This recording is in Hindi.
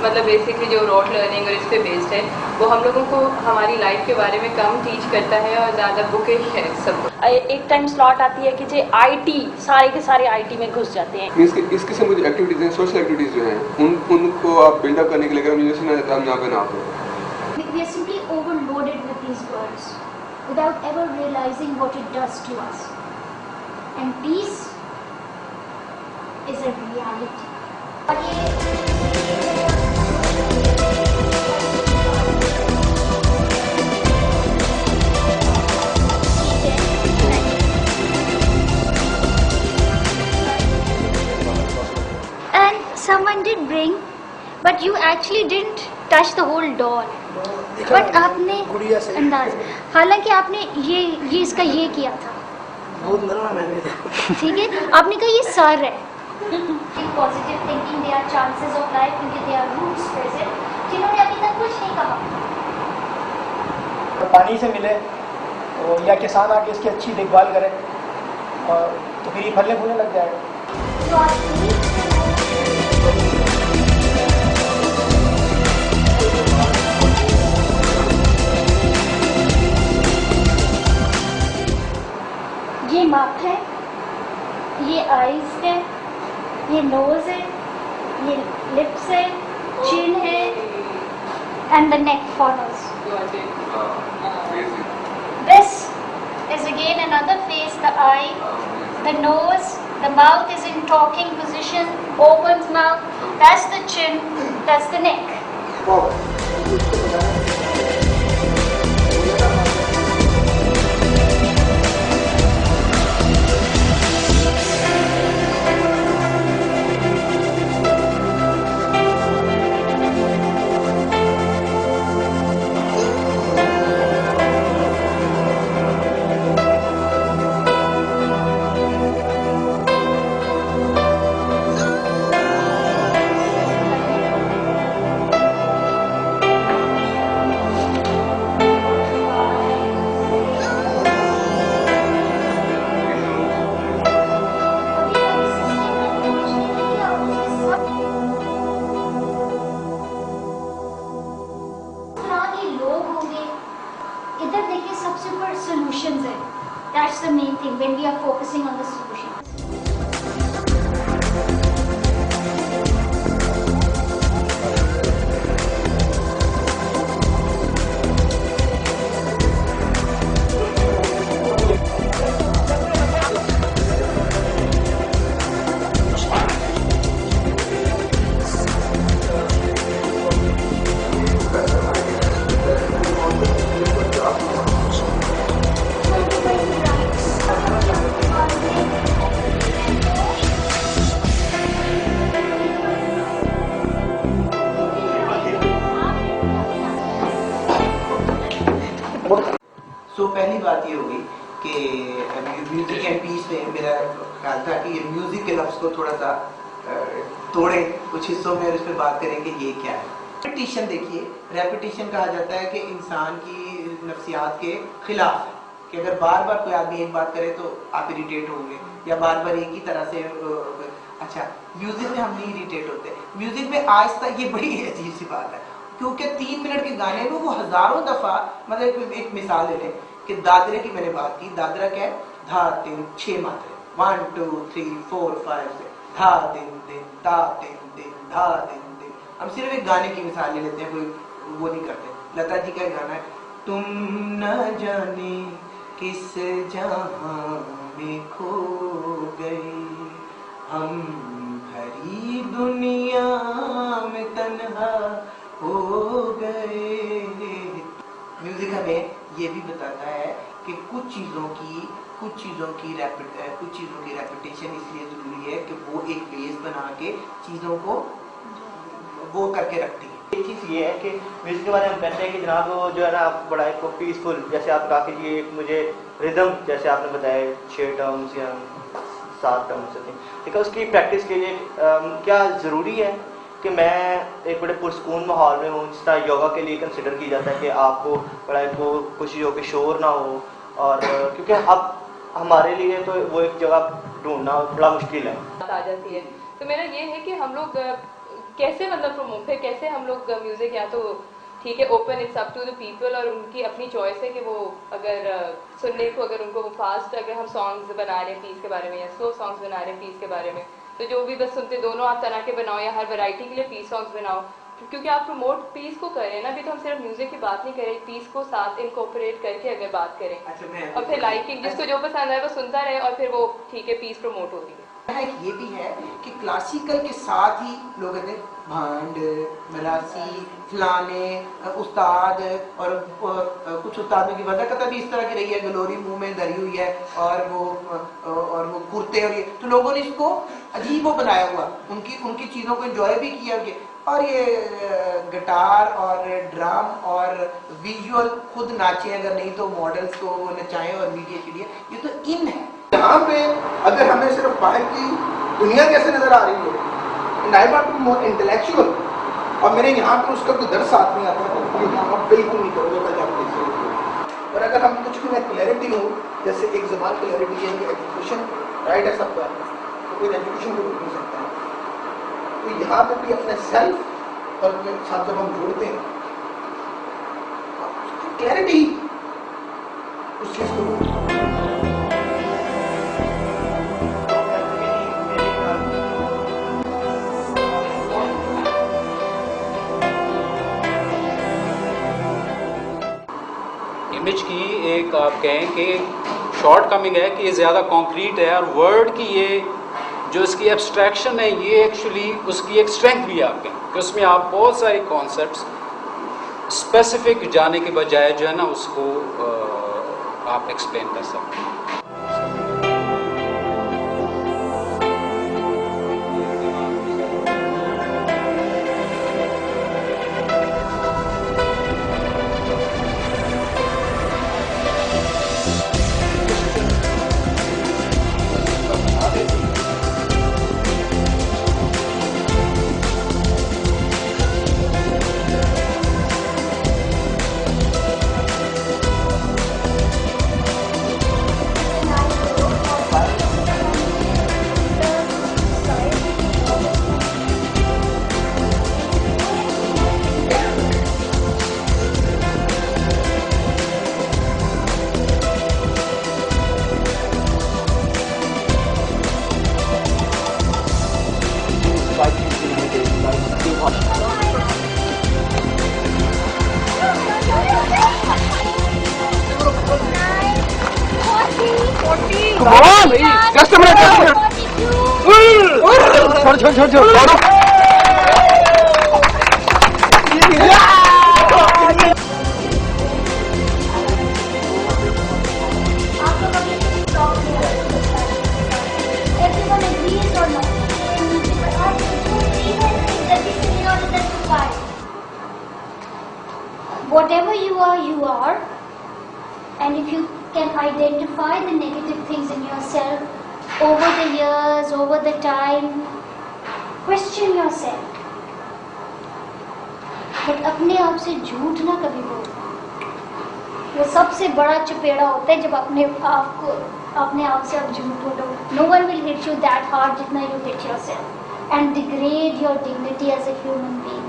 मतलब बेसिकली जो रोड लर्निंग और इस पे बेस्ड है, वो हम लोगों को हमारी लाइफ के बारे में कम टीच करता है और ज़्यादा बुकिश है सब। एक टाइम स्लॉट आती है कि जो आईटी सारे के सारे आईटी में घुस जाते हैं। इस किस्म की एक्टिविटीज़ हैं, सोशल एक्टिविटीज़ जो हैं उनको आप बिल्डअप करने के लिए अगर यूनिवर्सिटी में हम यहाँ पे ना हो। We are simply overloaded with these words without ever realizing what it does to us. And peace is a reality. And someone did bring, but you actually didn't touch the whole doll. But आपने अंदाज, हालांकि आपने ये इसका ये किया था, ठीक है, आपने कहा ये सर है। Positive thinking they are chances of life क्योंकि दे आर रूट्स प्रेजेंट, जिन्होंने अभी तक कुछ नहीं कहा। तो पानी से मिले तो या किसान आके इसकी अच्छी देखभाल करे और तो फिर ये फलने फूलने लग जाएगा। ये माउथ है, ये आईज है, ये नोज है, ये लिप्स है, चिन है, and the neck follows. This is again another face, the eye, the nose, the mouth is in talking position, opens mouth, that's the chin, that's the neck. इधर देखिए सबसे ऊपर सॉल्यूशंस है, that's the main thing when we are focusing on the solution. पहली बात ये होगी कि म्यूजिक एंड पीस में मेरा ख्याल था कि ये म्यूजिक के लफ्ज़ को थोड़ा सा तोड़ें कुछ हिस्सों में और इस पर बात करें कि ये क्या है। रेपिटिशन देखिए, रेपिटिशन कहा जाता है कि इंसान की नफ्सियात के खिलाफ है कि अगर बार बार कोई आदमी एक बात करे तो आप इरिटेट होंगे या बार बार एक ही तरह से। अच्छा, म्यूजिक में हम नहीं इरिटेट होते, म्यूजिक में आहिस्ता, ये बड़ी अजीब सी बात है क्योंकि 3 मिनट के गाने में वो हजारों दफा, मतलब एक मिसाल ले लें कि दादरे की मैंने बात की, दादरा क्या है, धा 3 6 मात्रे, 1 2 3 4 5 6, धा दिन दिन धा दिन दिन धा दिन दिन। हम सिर्फ एक गाने की मिसाल ले लेते हैं, कोई वो नहीं करते। लता जी का गाना है, तुम न जाने किस जहां में खो गए, हम भरी दुनिया में तन्हा हो गए। म्यूजिक हमें ये भी बताता है कि कुछ चीज़ों की रेपिटेशन इसलिए ज़रूरी है कि वो एक बेस बना के चीज़ों को वो करके रखती है। एक चीज़ ये है कि म्यूज़िक के बारे में हम कहते हैं कि जनाब वो जो है ना आप बड़ा एक पीसफुल, जैसे आप कहा कि ये मुझे रिदम, जैसे आपने बताया 6 टर्म्स या 7 टर्म्स होते हैं, ठीक है, उसकी प्रैक्टिस के लिए क्या ज़रूरी है कि मैं एक बड़े पुरस्कून माहौल में हूँ, जिस तरह योगा के लिए कंसिडर की जाता है कि आपको बड़ा को कोशिश हो कि शोर ना हो, और क्योंकि अब हमारे लिए तो वो एक जगह ढूंढना बड़ा मुश्किल है। आ जाती है। तो मेरा ये है कि हम लोग कैसे मतलब प्रमोट, फिर कैसे हम लोग म्यूजिक, या तो ठीक है open, it's up to the people और उनकी अपनी चॉइस है कि वो अगर सुनने को, अगर उनको वो फास्ट, अगर हम सॉन्ग्स बना रहे हैं पीस के बारे में या स्लो सॉन्ग्स बना रहे हैं पीस के बारे में, तो जो भी बस सुनते दोनों आप तरह के बनाओ या हर वैरायटी के लिए पीस सॉन्ग्स बनाओ, क्योंकि आप प्रमोट पीस को करें ना, अभी तो हम सिर्फ म्यूजिक की बात नहीं करें, पीस को साथ इनकॉर्पोरेट करके अगर बात करें। अच्छा, मैं और फिर लाइकिंग, जिसको जो पसंद है वो सुनता रहे और फिर वो ठीक है पीस प्रमोट हो रही है। ये भी है कि क्लासिकल के साथ ही लोग कहते हैं भांड, मरासी, फलाने उस्ताद, और कुछ उस्तादों की वजह कथा भी इस तरह की रही है, गलोरी मुंह में धरी हुई है और वो कुर्ते, और ये तो लोगों ने इसको अजीब वो बनाया हुआ, उनकी चीज़ों को एंजॉय भी किया उनके, और ये गिटार और ड्रम और विजुअल खुद नाचे, अगर नहीं तो मॉडल्स को वो नचाएं और मीडिया के लिए, ये तो इन है। यहाँ पे अगर हमें सिर्फ बाहर की दुनिया कैसे नजर आ रही है, and I want to be more intellectual, और मेरे यहाँ पर उसका कोई दर्द साथ नहीं आता, तो ये काम आप बिल्कुल नहीं करोगे कल जाके। और अगर हम कुछ भी में क्लैरिटी हो, जैसे एक ज़बान क्लैरिटी है, एजुकेशन राइट है सबका, तो कोई एजुकेशन को रोक नहीं सकता। तो यहाँ पे भी अपने सेल्फ और अपने साथ जब हम जोड़ते हैं, क्लैरिटी उस चीज़ को इमेज की एक आप कहें कि शॉर्ट कमिंग है कि ये ज़्यादा कॉन्क्रीट है, और वर्ड की ये जो इसकी एब्स्ट्रैक्शन है, ये एक्चुअली उसकी एक स्ट्रेंथ भी है आपके, कि उसमें आप बहुत सारे कॉन्सेप्ट्स स्पेसिफिक जाने के बजाय जो है ना उसको आप एक्सप्लेन कर सकते हैं। Whatever you are, and if you can identify the negative things in yourself over the years, over the time, question yourself. But अपने आप से झूठ ना कभी बोलो, वो सबसे बड़ा चपेड़ा होता है जब अपने आप से आप झूठ बोलो। No one will hit you that hard जितना you hit yourself and degrade your dignity as a human being.